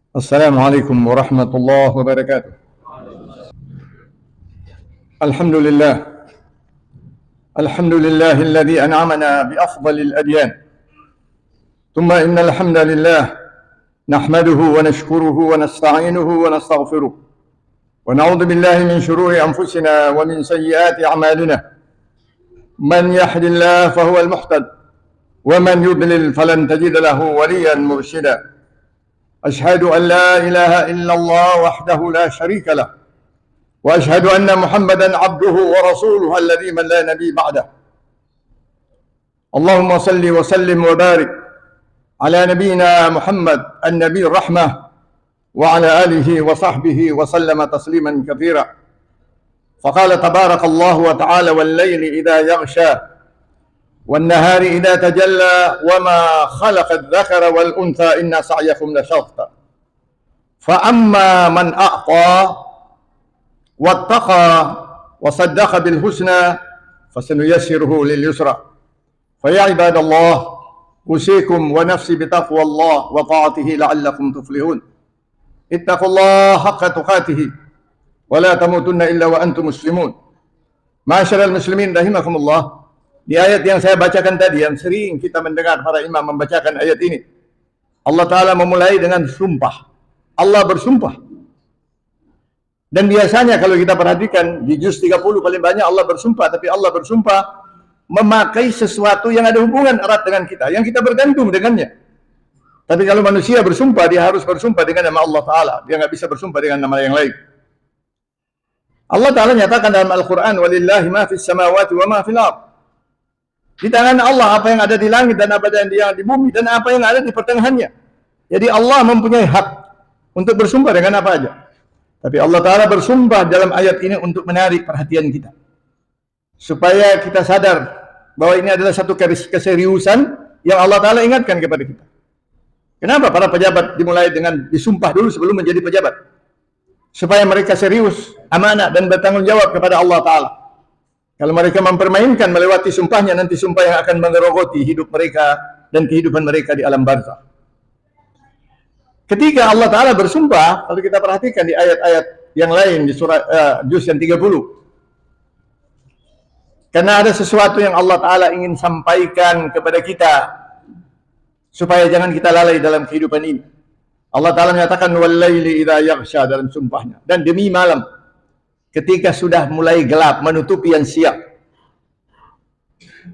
السلام عليكم ورحمة الله وبركاته. الحمد لله الذي أنعمنا بأفضل الأديان. ثم إن الحمد لله نحمده ونشكره ونستعينه ونستغفره ونعوذ بالله من شرور أنفسنا ومن سيئات أعمالنا. من يهد الله فهو المهتد ومن يضلل فلن تجد له وليا مرشدا. أشهد أن لا إله إلا الله وحده لا شريك له وأشهد أن محمدا عبده ورسوله الذي من لا نبي بعده. اللهم صل وسلم وبارك على نبينا محمد النبي الرحمة وعلى آله وصحبه وسلم تسليما كثيرا. فقال تبارك الله وتعالى: والليل إذا يغشى والنهار إذا تجلى وما خلق الذكر والأنثى إن سعيكم لشتى. فأما من أعطى واتقى وصدق بالحسنى فسنيسره لليسرى. فيا عباد الله، أوصيكم ونفسي بتقوى الله وطاعته لعلكم تفلحون. اتقوا الله حق تقاته ولا تموتن إلا وأنتم مسلمون. Ma'asyiral muslimin rahimakumullah. Di ayat yang saya bacakan tadi, yang sering kita mendengar para imam membacakan ayat ini, Allah Ta'ala memulai dengan sumpah. Allah bersumpah. Dan biasanya kalau kita perhatikan di juz 30 paling banyak Allah bersumpah, tapi Allah bersumpah memakai sesuatu yang ada hubungan erat dengan kita, yang kita bergantung dengannya. Tapi kalau manusia bersumpah, dia harus bersumpah dengan nama Allah Ta'ala. Dia nggak bisa bersumpah dengan nama yang lain. Allah Ta'ala nyatakan dalam Al-Quran, walillahi ma fis samawati wa ma fil ardh. Di tangan Allah apa yang ada di langit dan apa yang di bumi dan apa yang ada di pertengahannya. Jadi Allah mempunyai hak untuk bersumpah dengan apa aja. Tapi Allah Ta'ala bersumpah dalam ayat ini untuk menarik perhatian kita, supaya kita sadar bahwa ini adalah satu keseriusan yang Allah Ta'ala ingatkan kepada kita. Kenapa para pejabat dimulai dengan disumpah dulu sebelum menjadi pejabat? Supaya mereka serius, amanah dan bertanggung jawab kepada Allah Ta'ala. Kalau mereka mempermainkan melewati sumpahnya, nanti sumpah yang akan mengerogoti hidup mereka dan kehidupan mereka di alam barzakh. Ketika Allah Ta'ala bersumpah, kalau kita perhatikan di ayat-ayat yang lain di surah juz yang 30, karena ada sesuatu yang Allah Ta'ala ingin sampaikan kepada kita supaya jangan kita lalai dalam kehidupan ini. Allah Ta'ala menyatakan wal-laili idza yaghsha dalam sumpahnya, dan demi malam ketika sudah mulai gelap menutupi yang siang.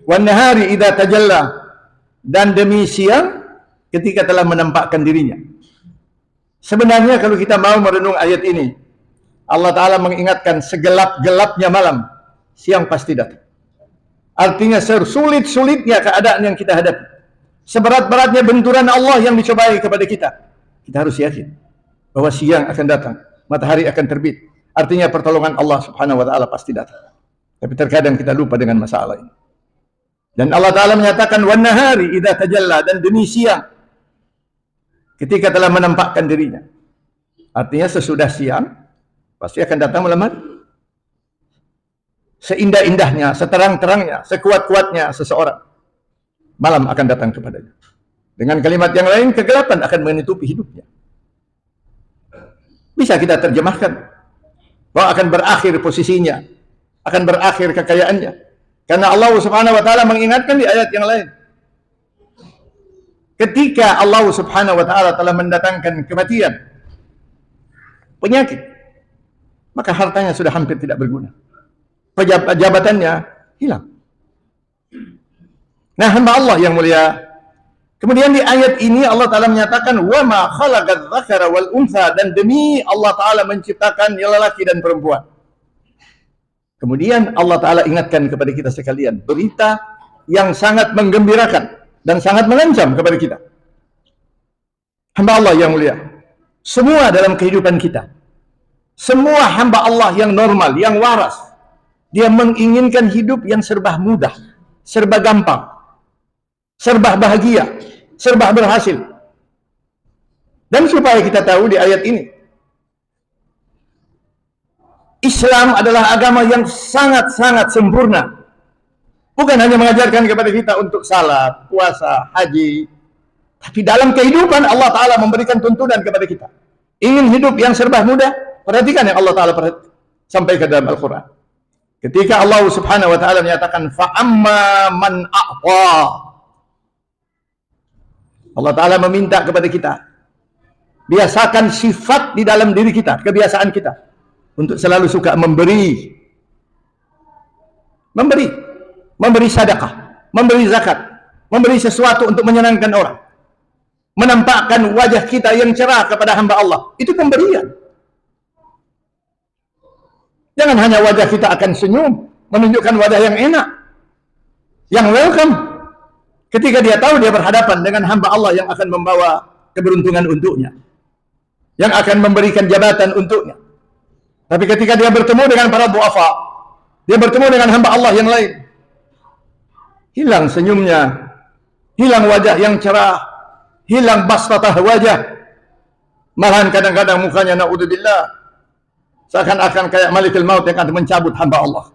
Wan nahari idza tajalla, dan demi siang ketika telah menampakkan dirinya. Sebenarnya kalau kita mau merenung ayat ini, Allah Ta'ala mengingatkan segelap-gelapnya malam, siang pasti datang. Artinya sesulit-sulitnya keadaan yang kita hadapi, seberat-beratnya benturan Allah yang dicobai kepada kita, kita harus yakin bahwa siang akan datang, matahari akan terbit. Artinya pertolongan Allah Subhanahu wa Ta'ala pasti datang. Tapi terkadang kita lupa dengan masalah ini. Dan Allah Ta'ala menyatakan wan nahari idza tajalla, dan demi siang ketika telah menampakkan dirinya. Artinya sesudah siang pasti akan datang malam hari. Seindah-indahnya, seterang-terangnya, sekuat-kuatnya seseorang, malam akan datang kepadanya. Dengan kalimat yang lain, kegelapan akan menutupi hidupnya. Bisa kita terjemahkan bahwa akan berakhir posisinya, akan berakhir kekayaannya. Karena Allah Subhanahu wa Ta'ala mengingatkan di ayat yang lain, ketika Allah Subhanahu wa Ta'ala telah mendatangkan kematian, penyakit, maka hartanya sudah hampir tidak berguna, jabatannya hilang. Nah, hamba Allah yang mulia, kemudian di ayat ini Allah Ta'ala menyatakan wa ma khalaqadz dzakara wal untha, dan demi Allah Ta'ala menciptakan lelaki dan perempuan. Kemudian Allah Ta'ala ingatkan kepada kita sekalian berita yang sangat menggembirakan dan sangat mengancam kepada kita. Hamba Allah yang mulia, semua dalam kehidupan kita, semua hamba Allah yang normal, yang waras, dia menginginkan hidup yang serba mudah, serba gampang, serba bahagia, serba berhasil. Dan supaya kita tahu di ayat ini, Islam adalah agama yang sangat-sangat sempurna. Bukan hanya mengajarkan kepada kita untuk salat, puasa, haji, tapi dalam kehidupan Allah Ta'ala memberikan tuntunan kepada kita. Ingin hidup yang serba mudah? Perhatikan yang Allah Ta'ala sampaikan dalam Al-Quran. Ketika Allah Subhanahu wa Ta'ala menyatakan fa'amma man a'ta, Allah Ta'ala meminta kepada kita, biasakan sifat di dalam diri kita, kebiasaan kita untuk selalu suka memberi, memberi sedekah, memberi zakat, memberi sesuatu untuk menyenangkan orang, menampakkan wajah kita yang cerah kepada hamba Allah. Itu pemberian. Jangan hanya wajah kita akan senyum, menunjukkan wajah yang enak, yang welcome, ketika dia tahu dia berhadapan dengan hamba Allah yang akan membawa keberuntungan untuknya, yang akan memberikan jabatan untuknya. Tapi ketika dia bertemu dengan para du'afa, dia bertemu dengan hamba Allah yang lain, hilang senyumnya, hilang wajah yang cerah, hilang bastatah wajah. Malahan kadang-kadang mukanya na'udzubillah seakan-akan kayak Malikul Maut yang akan mencabut hamba Allah.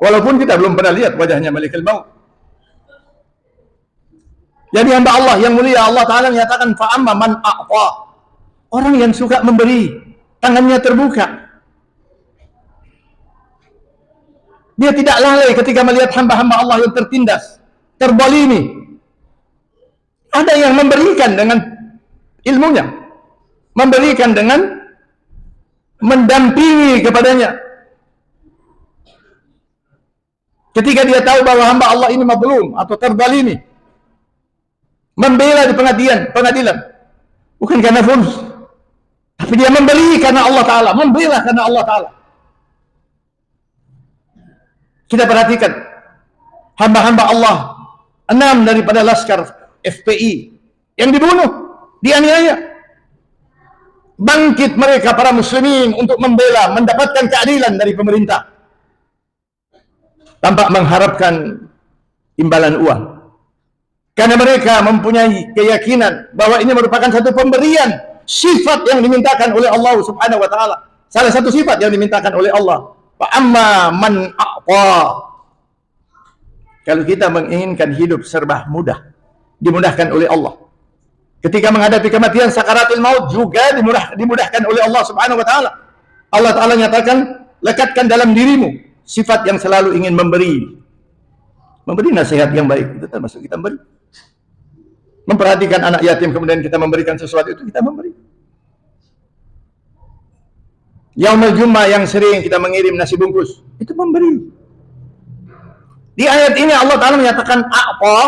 Walaupun kita belum pernah lihat wajahnya Malikul Maut. Jadi hamba Allah yang mulia, Allah Ta'ala menyatakan fa'amma man a'ta, orang yang suka memberi, tangannya terbuka. Dia tidak lalai ketika melihat hamba-hamba Allah yang tertindas, terbalimi. Ada yang memberikan dengan ilmunya, memberikan dengan mendampingi kepadanya. Ketika dia tahu bahwa hamba Allah ini mazlum atau terzalimi, membela di pengadilan, bukan karena fulus, tapi dia memberi karena Allah Ta'ala, membela karena Allah Ta'ala. Kita perhatikan hamba-hamba Allah, 6 daripada laskar FPI yang dibunuh, dianiaya. Bangkit mereka para muslimin untuk membela, mendapatkan keadilan dari pemerintah tanpa mengharapkan imbalan uang, karena mereka mempunyai keyakinan bahwa ini merupakan satu pemberian, sifat yang dimintakan oleh Allah Subhanahu wa Ta'ala. Salah satu sifat yang dimintakan oleh Allah, fa'amma man a'ta. Kalau kita menginginkan hidup serba mudah, dimudahkan oleh Allah. Ketika menghadapi kematian, sakaratul maut juga dimudahkan oleh Allah Subhanahu wa Ta'ala. Allah Ta'ala nyatakan, lekatkan dalam dirimu sifat yang selalu ingin memberi nasihat yang baik. Itu termasuk kita memberi. Memperhatikan anak yatim, kemudian kita memberikan sesuatu, itu kita memberi. Yaumul Jummah yang sering kita mengirim nasi bungkus, itu memberi. Di ayat ini Allah Ta'ala menyatakan a'ta,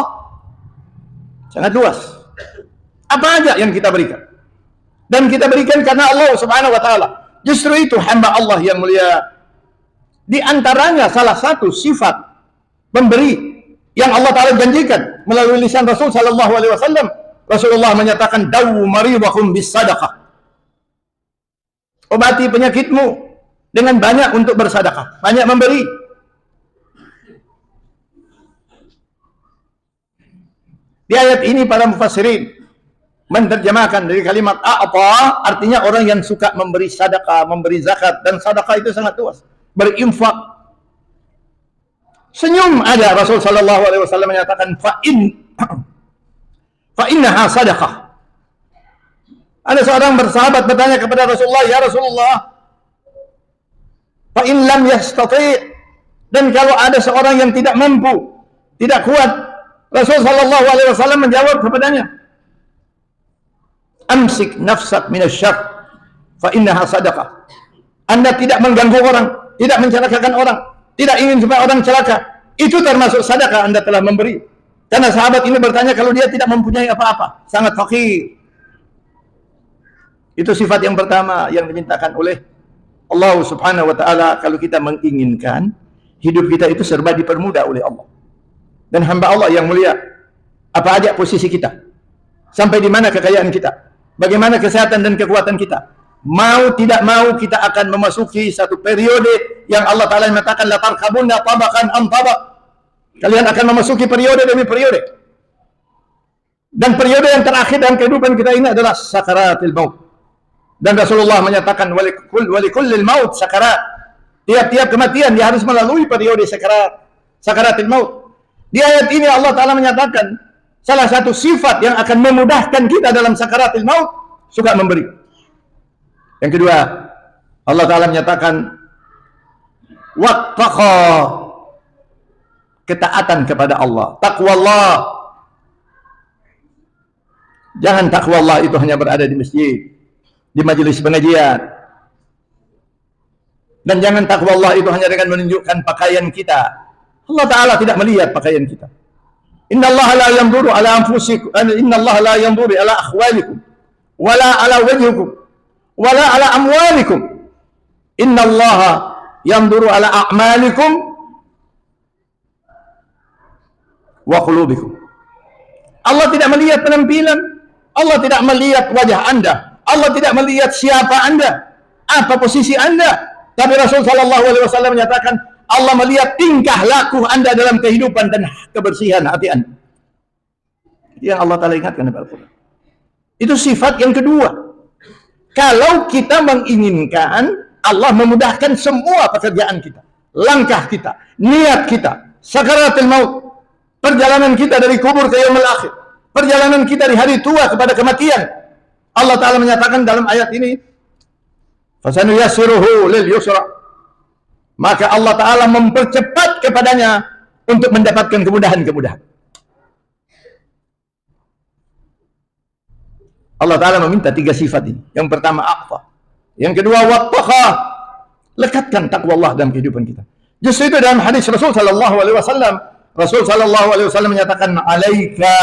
sangat luas. Apa aja yang kita berikan, dan kita berikan karena Allah Subhanahu wa Ta'ala. Justru itu hamba Allah yang mulia, di antaranya salah satu sifat memberi yang Allah Ta'ala janjikan melalui lisan Rasul sallallahu alaihi wasallam. Rasulullah menyatakan, dawu maridakum bis sadaqah, obati penyakitmu dengan banyak untuk bersedekah, banyak memberi. Di ayat ini para mufassirin menerjemahkan dari kalimat a'ta, artinya orang yang suka memberi sedekah, memberi zakat, dan sedekah itu sangat luas. Berinfak. Senyum ada, Rasul sallallahu alaihi wasallam menyatakan fa innaha sadaqah. Ada seorang bersahabat bertanya kepada Rasulullah, ya Rasulullah, fa in lam yastati', dan kalau ada seorang yang tidak mampu, tidak kuat, Rasul sallallahu alaihi wasallam menjawab kepadanya, amsik nafsak minasyarr fa innaha sadaqah. Anda tidak mengganggu orang, tidak mencelakakan orang, tidak ingin supaya orang celaka, itu termasuk sedekah. Anda telah memberi. Karena sahabat ini bertanya kalau dia tidak mempunyai apa-apa, sangat fakir. Itu sifat yang pertama yang dimintakan oleh Allah Subhanahu wa Ta'ala. Kalau kita menginginkan hidup kita itu serba dipermudah oleh Allah. Dan hamba Allah yang mulia, apa aja posisi kita, sampai di mana kekayaan kita, bagaimana kesehatan dan kekuatan kita, mau tidak mau kita akan memasuki satu periode yang Allah Ta'ala mengatakan la tarkabunna tabaqan am tabaq. Kalian akan memasuki periode demi periode. Dan periode yang terakhir dalam kehidupan kita ini adalah sakaratul maut. Dan Rasulullah menyatakan walikullil maut sakarat. Tiap-tiap kematian dia harus melalui periode sakaratul maut. Di ayat ini Allah Ta'ala menyatakan salah satu sifat yang akan memudahkan kita dalam sakaratul maut, suka memberi. Yang kedua, Allah Ta'ala menyatakan wattaqa, ketaatan kepada Allah, takwa Allah. Jangan takwa Allah itu hanya berada di masjid, di majelis pengajian. Dan jangan takwa Allah itu hanya dengan menunjukkan pakaian kita. Allah Ta'ala tidak melihat pakaian kita. Inna Allah la yanzuru ala anfusikum, inna Allah la yanzuru ala akhwalikum, wala ala wajhikum, wala ala amwalikum. Inna Allah yanzuru ala a'malikum wa qulubikum. Allah tidak melihat penampilan, Allah tidak melihat wajah Anda, Allah tidak melihat siapa Anda, apa posisi Anda. Tapi Rasul sallallahu alaihi wasallam menyatakan Allah melihat tingkah laku Anda dalam kehidupan dan kebersihan hati Anda. Yang Allah Ta'ala ingatkan dalam Al-Quran. Itu sifat yang kedua. Kalau kita menginginkan Allah memudahkan semua pekerjaan kita, langkah kita, niat kita, sakaratul maut, perjalanan kita dari kubur ke yaumul akhir, perjalanan kita di hari tua kepada kematian. Allah Ta'ala menyatakan dalam ayat ini, fasanuyassiruhu lil yusra, maka Allah Ta'ala mempercepat kepadanya untuk mendapatkan kemudahan-kemudahan. Allah Ta'ala meminta 3 sifat ini. Yang pertama aqfa, yang kedua wattaqa, lekatkan takwa Allah dalam kehidupan kita. Justru itu dalam hadis Rasul sallallahu alaihi wasallam, Rasul sallallahu alaihi wasallam menyatakan alaika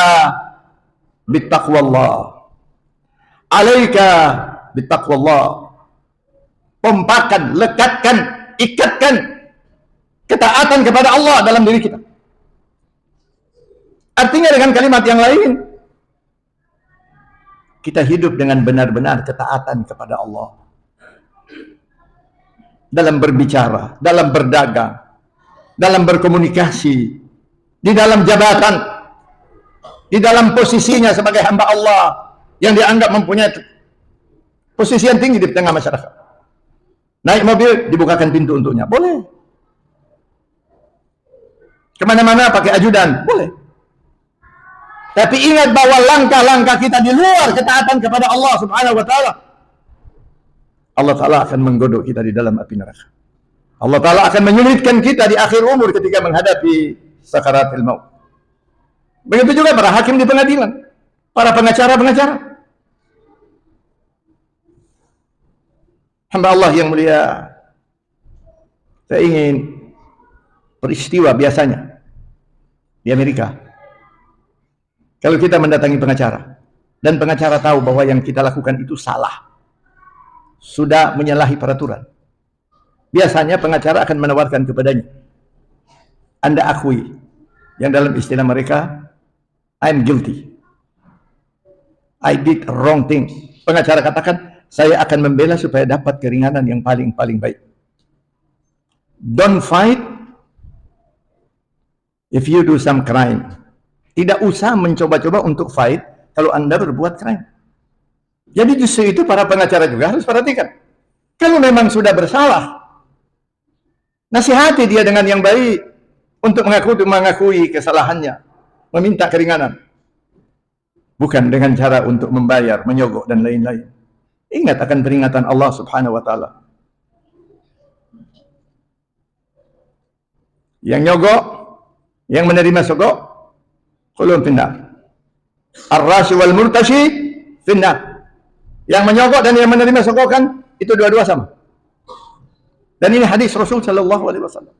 bittaqwallah, alaika bittaqwallah, pompakan, lekatkan, ikatkan ketaatan kepada Allah dalam diri kita. Artinya dengan kalimat yang lain, kita hidup dengan benar-benar ketaatan kepada Allah dalam berbicara, dalam berdagang, dalam berkomunikasi, di dalam jabatan, di dalam posisinya sebagai hamba Allah yang dianggap mempunyai posisi yang tinggi di tengah masyarakat. Naik mobil, dibukakan pintu untuknya, boleh. Kemana-mana pakai ajudan, boleh. Tapi ingat bahwa langkah-langkah kita di luar ketaatan kepada Allah Subhanahu wa Ta'ala, Allah Ta'ala akan menggodok kita di dalam api neraka. Allah Ta'ala akan menyulitkan kita di akhir umur ketika menghadapi sakaratul maut. Begitu juga para hakim di pengadilan, para pengacara-pengacara. Hamba Allah yang mulia, saya ingin peristiwa biasanya di Amerika. Kalau kita mendatangi pengacara, dan pengacara tahu bahwa yang kita lakukan itu salah, sudah menyalahi peraturan, biasanya pengacara akan menawarkan kepadanya, Anda akui, yang dalam istilah mereka, I'm guilty, I did wrong thing. Pengacara katakan, saya akan membela supaya dapat keringanan yang paling baik. Don't fight if you do some crime. Tidak usah mencoba-coba untuk fight kalau Anda berbuat crime. Jadi justru itu para pengacara juga harus perhatikan. Kalau memang sudah bersalah, nasihati dia dengan yang baik untuk mengakui kesalahannya, meminta keringanan. Bukan dengan cara untuk membayar, menyogok dan lain-lain. Ingat akan peringatan Allah Subhanahu wa Ta'ala. Yang nyogok, yang menerima sogok, kulun finnar. Ar-rashi wal murtashi finnar. Yang menyogok dan yang menerima sogokan itu dua-dua sama. Dan ini hadis Rasul sallallahu alaihi wasallam.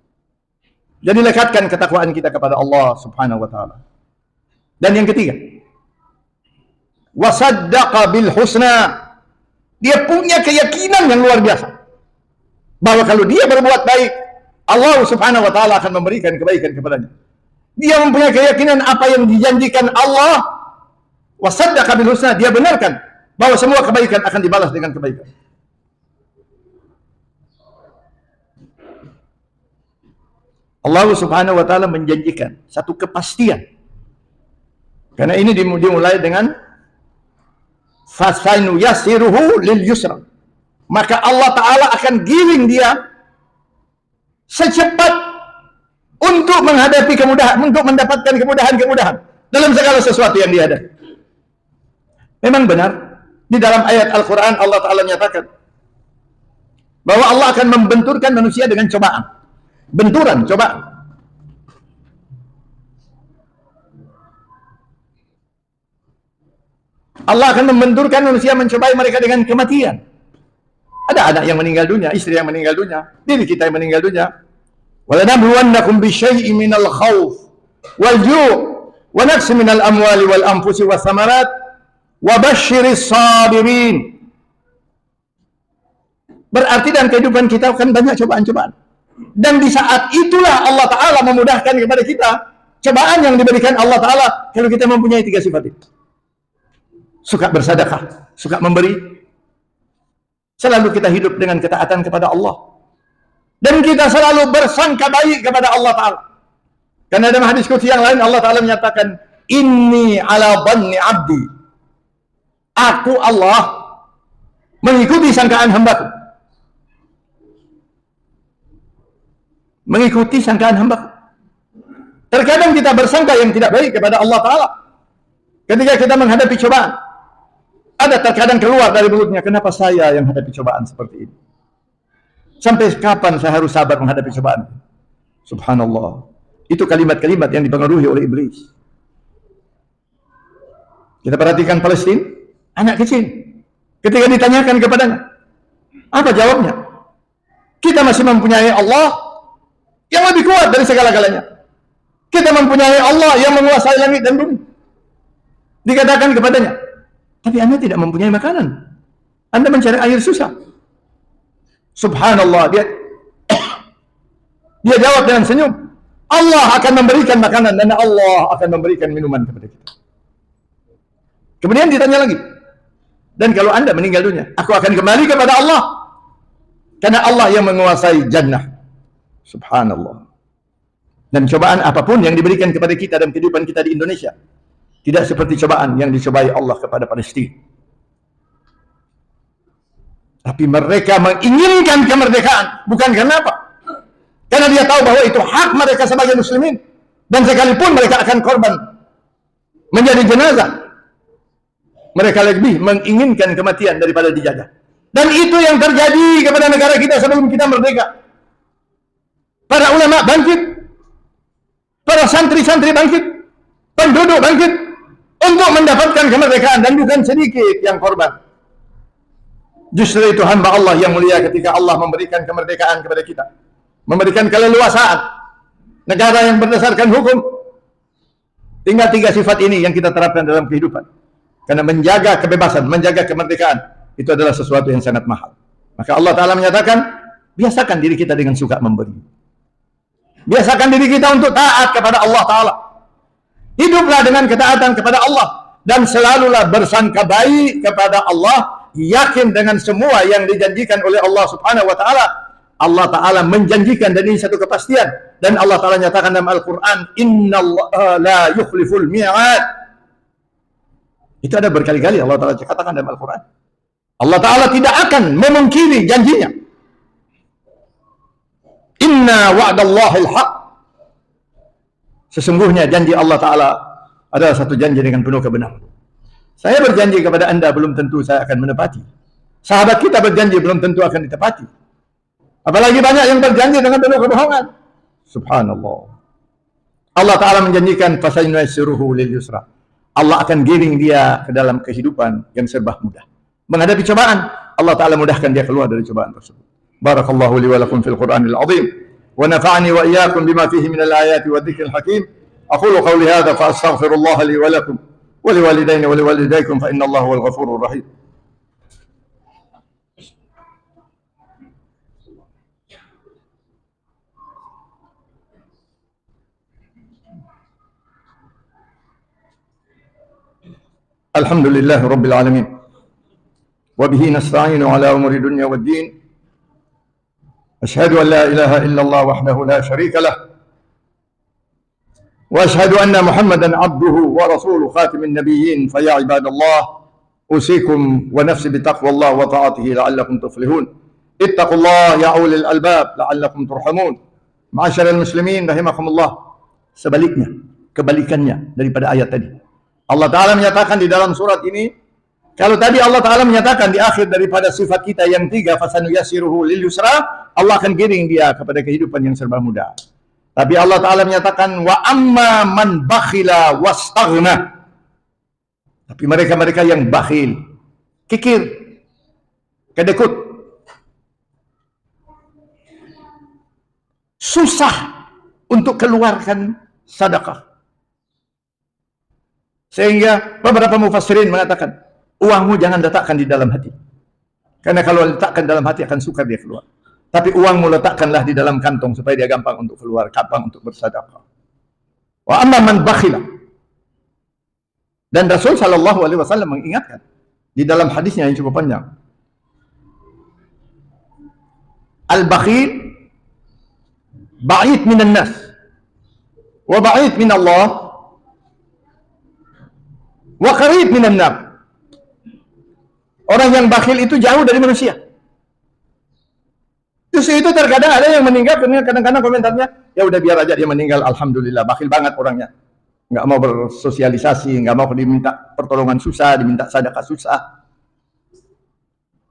Jadi lekatkan ketakwaan kita kepada Allah Subhanahu wa Ta'ala. Dan yang ketiga, wasaddaqa bil husna. Dia punya keyakinan yang luar biasa bahwa kalau dia berbuat baik, Allah Subhanahu wa Ta'ala akan memberikan kebaikan kepadanya. Dia mempunyai keyakinan apa yang dijanjikan Allah, wasaddaqa bil husna, dia benarkan bahwa semua kebaikan akan dibalas dengan kebaikan. Allah Subhanahu wa Ta'ala menjanjikan satu kepastian. Karena ini dimulai dengan fasanu yasiruhu lil yusra. Maka Allah Ta'ala akan giring dia secepat untuk menghadapi kemudahan, untuk mendapatkan kemudahan-kemudahan dalam segala sesuatu yang dia ada. Memang benar, di dalam ayat Al-Quran Allah Ta'ala menyatakan, bahwa Allah akan membenturkan manusia dengan cobaan. Benturan, cobaan. Allah akan membenturkan manusia, mencobai mereka dengan kematian. Ada anak yang meninggal dunia, istri yang meninggal dunia, diri kita yang meninggal dunia. وَلَنَبْلُوَنَّكُمْ بِشَيْءٍ مِنَ الْخَوْفِ وَالْجُوعِ وَنَقْصٍ مِنَ الْأَمْوَالِ وَالْأَنْفُسِ وَالثَّمَرَاتِ وَبَشِّرِ الصَّابِرِينَ. Berarti dalam kehidupan kita akan banyak cobaan-cobaan. Dan di saat itulah Allah Ta'ala memudahkan kepada kita cobaan yang diberikan Allah Ta'ala kalau kita mempunyai 3 sifat itu. Suka bersedekah, suka memberi. Selalu kita hidup dengan ketaatan kepada Allah. Dan kita selalu bersangka baik kepada Allah Ta'ala. Karena dalam hadis qudsi yang lain Allah Ta'ala menyatakan, Inni ala dhanni abdi. Aku Allah mengikuti sangkaan hambaku. Mengikuti sangkaan hambaku. Terkadang kita bersangka yang tidak baik kepada Allah Ta'ala. Ketika kita menghadapi cobaan, ada terkadang keluar dari mulutnya, kenapa saya yang hadapi cobaan seperti ini? Sampai kapan saya harus sabar menghadapi cobaan? Subhanallah. Itu kalimat-kalimat yang dipengaruhi oleh iblis. Kita perhatikan Palestina, anak kecil. Ketika ditanyakan kepadanya, apa jawabnya? Kita masih mempunyai Allah yang lebih kuat dari segala-galanya. Kita mempunyai Allah yang menguasai langit dan bumi. Dikatakan kepadanya, tapi Anda tidak mempunyai makanan. Anda mencari air susah. Subhanallah, dia jawab dengan senyum. Allah akan memberikan makanan dan Allah akan memberikan minuman kepada kita. Kemudian ditanya lagi, dan kalau Anda meninggal dunia, aku akan kembali kepada Allah. Karena Allah yang menguasai jannah. Subhanallah. Dan cobaan apapun yang diberikan kepada kita dalam kehidupan kita di Indonesia, tidak seperti cobaan yang dicobai Allah kepada Palestina. Tapi mereka menginginkan kemerdekaan. Bukan karena apa? Karena dia tahu bahwa itu hak mereka sebagai muslimin. Dan sekalipun mereka akan korban menjadi jenazah, mereka lebih menginginkan kematian daripada dijajah. Dan itu yang terjadi kepada negara kita sebelum kita merdeka. Para ulama bangkit, para santri-santri bangkit, penduduk bangkit untuk mendapatkan kemerdekaan, dan bukan sedikit yang korban. Justru itu hamba Allah yang mulia ketika Allah memberikan kemerdekaan kepada kita, memberikan keleluasaan negara yang berdasarkan hukum. Tinggal 3 sifat ini yang kita terapkan dalam kehidupan. Karena menjaga kebebasan, menjaga kemerdekaan, itu adalah sesuatu yang sangat mahal. Maka Allah Ta'ala menyatakan, biasakan diri kita dengan suka memberi. Biasakan diri kita untuk taat kepada Allah Ta'ala. Hiduplah dengan ketaatan kepada Allah. Dan selalulah bersangka baik kepada Allah. Yakin dengan semua yang dijanjikan oleh Allah Subhanahu wa Ta'ala. Allah Ta'ala menjanjikan, dan ini satu kepastian. Dan Allah Ta'ala nyatakan dalam Al-Quran, Innallaha la yukhliful mi'ad. Itu ada berkali-kali Allah Ta'ala katakan dalam Al-Quran. Allah Ta'ala tidak akan memungkiri janjinya. Inna wa'dallahil haq. Sesungguhnya janji Allah Ta'ala adalah satu janji dengan penuh kebenaran. Saya berjanji kepada Anda, belum tentu saya akan menepati. Sahabat kita berjanji, belum tentu akan ditepati. Apalagi banyak yang berjanji dengan penuh kebohongan. Subhanallah. Allah Ta'ala menjanjikan, fasanuyassiruhu lil yusra. Allah akan giring dia ke dalam kehidupan yang serba mudah. Menghadapi cobaan, Allah Ta'ala mudahkan dia keluar dari cobaan tersebut. Barakallahu li wa lakum fil Qur'anil azim. Wa nafa'ani wa iyyakum bima fihi minal ayati wa dzikril hakim. Aqulu qawli hadza fa astaghfirullah li wa lakum. ولوالدين ولوالديكم فإن الله هو الغفور الرحيم. الحمد لله رب العالمين وبه نستعين على أمور الدنيا والدين. أشهد أن لا إله إلا الله وحده لا شريك له وأشهد أن محمدا عبده ورسوله خاتم النبيين. فيا عباد الله أوصيكم ونفسي بتقوى الله وطاعته لعلكم تفلحون. اتقوا الله يا أولي الألباب لعلكم ترحمون. معاشر المسلمين rahimakumullah. Sebaliknya, kebalikannya daripada ayat tadi. Allah Ta'ala menyatakan di dalam surat ini, Kalau tadi Allah Ta'ala menyatakan di akhir daripada sifat kita yang 3, fasanuyasiruhu lil yusra, Allah akan giring dia kepada kehidupan yang serba mudah. Tapi Allah Ta'ala menyatakan, wa amma man bakhila wastaghna. Tapi mereka-mereka yang bakhil, kikir, kedekut, susah untuk keluarkan sedekah. Sehingga beberapa mufassirin mengatakan, uangmu jangan letakkan di dalam hati. Karena kalau letakkan dalam hati akan sukar dia keluar. Tapi uangmu letakkanlah di dalam kantong supaya dia gampang untuk keluar, gampang untuk bersedekah. Wa amma man bakhila. Dan Rasul sallallahu alaihi wasallam mengingatkan di dalam hadisnya yang cukup panjang. Al-bakhil ba'id minan nas wa ba'id min Allah wa qarib minan nar. Orang yang bakhil itu jauh dari manusia. Justru itu terkadang ada yang meninggal, kadang-kadang komentarnya, ya udah biar aja dia meninggal, alhamdulillah, bakhil banget orangnya. Nggak mau bersosialisasi, nggak mau diminta pertolongan susah, diminta sedekah susah.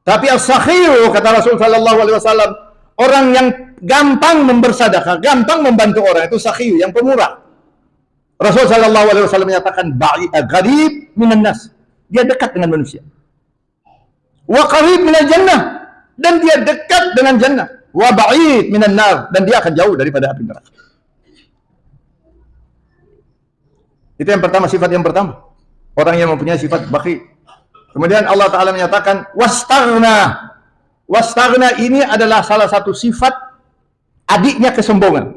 Tapi as-sakhiyu, kata Rasul sallallahu alaihi wasallam, orang yang gampang membersedekah, gampang membantu orang, itu sakhiyu, yang pemurah. Rasul sallallahu alaihi wasallam menyatakan gharib minan nas, dia dekat dengan manusia. Wa qarib minal jannah, dan dia dekat dengan jannah. Wa ba'id minan nar, dan dia akan jauh daripada api neraka. Itu yang pertama, sifat yang pertama. Orang yang mempunyai sifat bakhil. Kemudian Allah Ta'ala menyatakan wastaghna. Wastaghna ini adalah salah satu sifat adiknya kesombongan.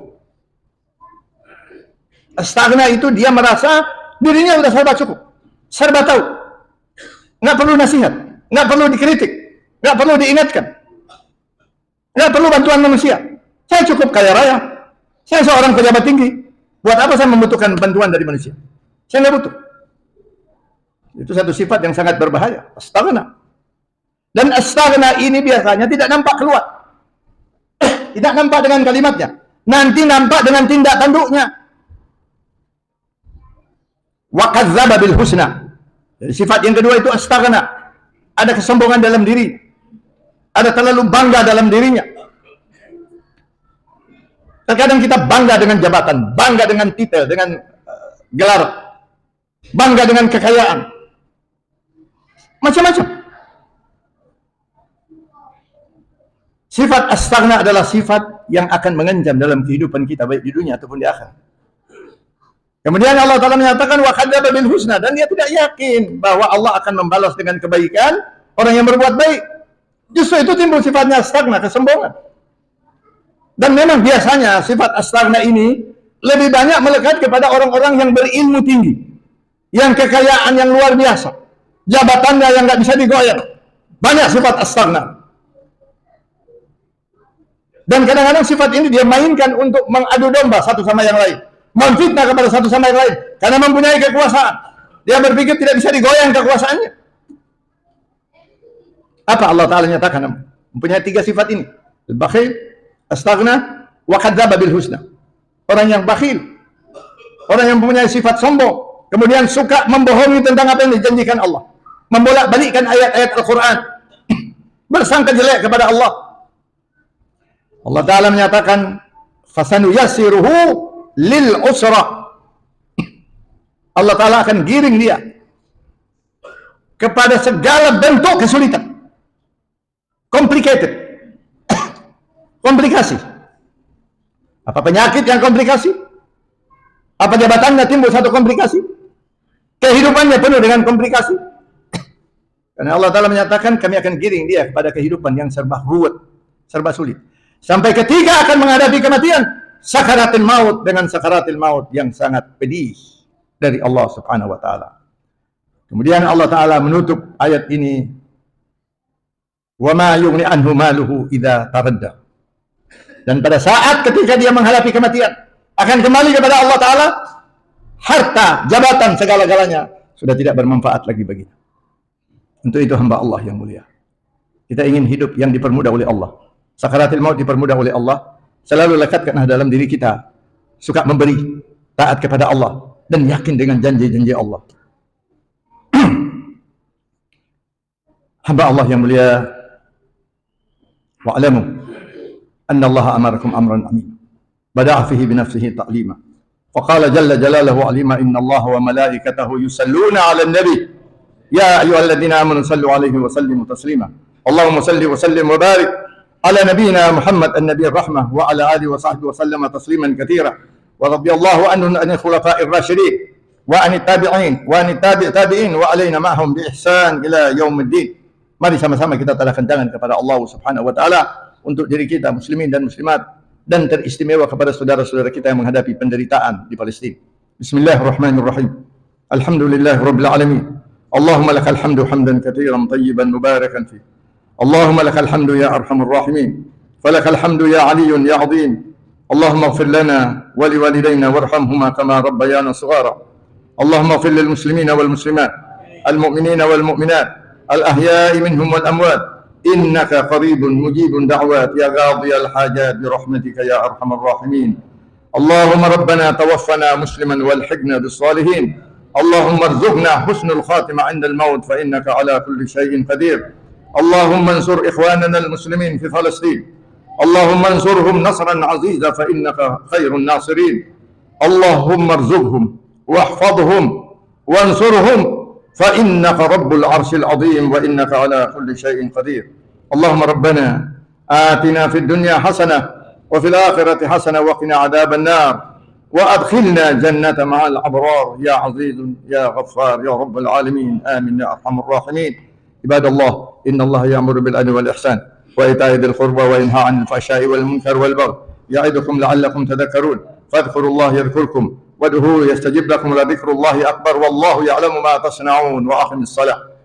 Wastaghna itu dia merasa dirinya sudah serba cukup, serba tahu, nggak perlu nasihat, nggak perlu dikritik, nggak perlu diingatkan, nggak perlu bantuan manusia. Saya cukup kaya raya, saya seorang pejabat tinggi, buat apa saya membutuhkan bantuan dari manusia? Saya nggak butuh. Itu satu sifat yang sangat berbahaya, astaghna. Dan astaghna ini biasanya tidak nampak keluar, tidak nampak dengan kalimatnya, nanti nampak dengan tindak tanduknya. Wa kadzdzaba bil husna. Jadi sifat yang kedua itu astaghna. Ada kesombongan dalam diri, ada terlalu bangga dalam dirinya. Terkadang kita bangga dengan jabatan, bangga dengan titel, dengan gelar, bangga dengan kekayaan, macam-macam. Sifat astaghna adalah sifat yang akan mengancam dalam kehidupan kita, baik di dunia ataupun di akhirat. Kemudian Allah Ta'ala menyatakan wa kadzdzaba bil husna, dan dia tidak yakin bahwa Allah akan membalas dengan kebaikan orang yang berbuat baik. Justru itu timbul sifatnya astaghna, kesombongan. Dan memang biasanya sifat astaghna ini lebih banyak melekat kepada orang-orang yang berilmu tinggi, yang kekayaan yang luar biasa, jabatannya yang nggak bisa digoyang. Banyak sifat astaghna. Dan kadang-kadang sifat ini dia mainkan untuk mengadu domba satu sama yang lain, memfitnah kepada satu sama yang lain, karena mempunyai kekuasaan. Dia berpikir tidak bisa digoyang kekuasaannya. Apa Allah Ta'ala nyatakan? Mempunyai 3 sifat ini. Al-bakhil, astaghna, wa kadzdzaba bil husna. Orang yang bakhil, orang yang mempunyai sifat sombong, kemudian suka membohongi tentang apa yang dijanjikan Allah, membolak-balikkan ayat-ayat Al-Quran, bersangka jelek kepada Allah. Allah Ta'ala menyatakan fasanuyasiruhu lil usra. Allah Ta'ala akan giring dia kepada segala bentuk kesulitan, complicated, komplikasi. Apa penyakit yang komplikasi? Apa jabatannya timbul satu komplikasi? Kehidupannya penuh dengan komplikasi. Karena Allah Ta'ala menyatakan kami akan giring dia kepada kehidupan yang serba ruwet, serba sulit, sampai ketika akan menghadapi kematian, sakaratil maut, dengan sakaratil maut yang sangat pedih dari Allah Subhanahu wa Ta'ala. Kemudian Allah Ta'ala menutup ayat ini, wa ma yughni anhu maluhu idza taradda. Dan pada saat ketika dia menghadapi kematian, akan kembali kepada Allah Ta'ala, harta, jabatan, segala-galanya sudah tidak bermanfaat lagi baginya. Untuk itu hamba Allah yang mulia, kita ingin hidup yang dipermudah oleh Allah, sakaratil maut dipermudah oleh Allah. Selalu lekatkanlah dalam diri kita suka memberi, taat kepada Allah, dan yakin dengan janji-janji Allah. Hamba Allah yang mulia, wa'lamu anna Allah amarakum amran amin. Bada'a fihi binafsihi ta'lima. Faqala jalla jalaluhu alima inna Allah wa malaikatahu yusalluna 'alan nabi. Ya ayyuhalladzina amanu sallu 'alaihi wa sallimu taslima. Allahumma salli wa sallim wa barik ala nabiyyina Muhammad an-nabiyir rahmah wa ala alihi wa sahbihi wa sallama tasliman katsira. Wa radiyallahu anhum an khulafa'ir rasyidin wa an tabi'in wa an tabi'in wa alaina ma'hum bi ihsan ila yaumiddin. Mari sama-sama kita tadahkan tangan kepada Allah Subhanahu wa taala untuk diri kita muslimin dan muslimat, dan teristimewa kepada saudara-saudara kita yang menghadapi penderitaan di Palestina. Bismillahirrahmanirrahim. Alhamdulillahirabbil alamin. Allahumma lakal hamdu hamdan katsiran tayyiban mubarakan fi. Allahumma lakal hamdu ya arhamar rahimin. Falakal hamdu ya aliyyun ya azim. Allahumma ighfir lana wa liwalidayna warhamhuma kama rabbayana shighara. Allahumma ighfir lil muslimina wal muslimat, al mu'minina wal mu'minat, الأحياء منهم والأموات إنك قريب مجيب دعوات يا قاضي الحاجات برحمتك يا أرحم الراحمين. اللهم ربنا توفنا مسلما والحقنا بالصالحين. اللهم ارزقنا حسن الخاتمة عند الموت فإنك على كل شيء قدير. اللهم انصر إخواننا المسلمين في فلسطين. اللهم انصرهم نصرا عزيزا فإنك خير الناصرين. اللهم ارزقهم واحفظهم وانصرهم فإنك رب العرش العظيم وإنك على كل شيء قدير. اللهم ربنا آتنا في الدنيا حسنة وفي الآخرة حسنة وقنا عذاب النار وأدخلنا جنة مع الأبرار يا عزيز يا غفار يا رب العالمين. آمين يا أرحم الراحمين. عباد الله إن الله يأمر بالعدل والإحسان وإيتاء ذي القربى وينهى عن الفحشاء والمنكر والبغي يعظكم لعلكم تذكرون. فاذكروا الله يذكركم وادعوه يستجب لكم ولذكر الله أكبر والله يعلم ما تصنعون. وأقم الصلاة.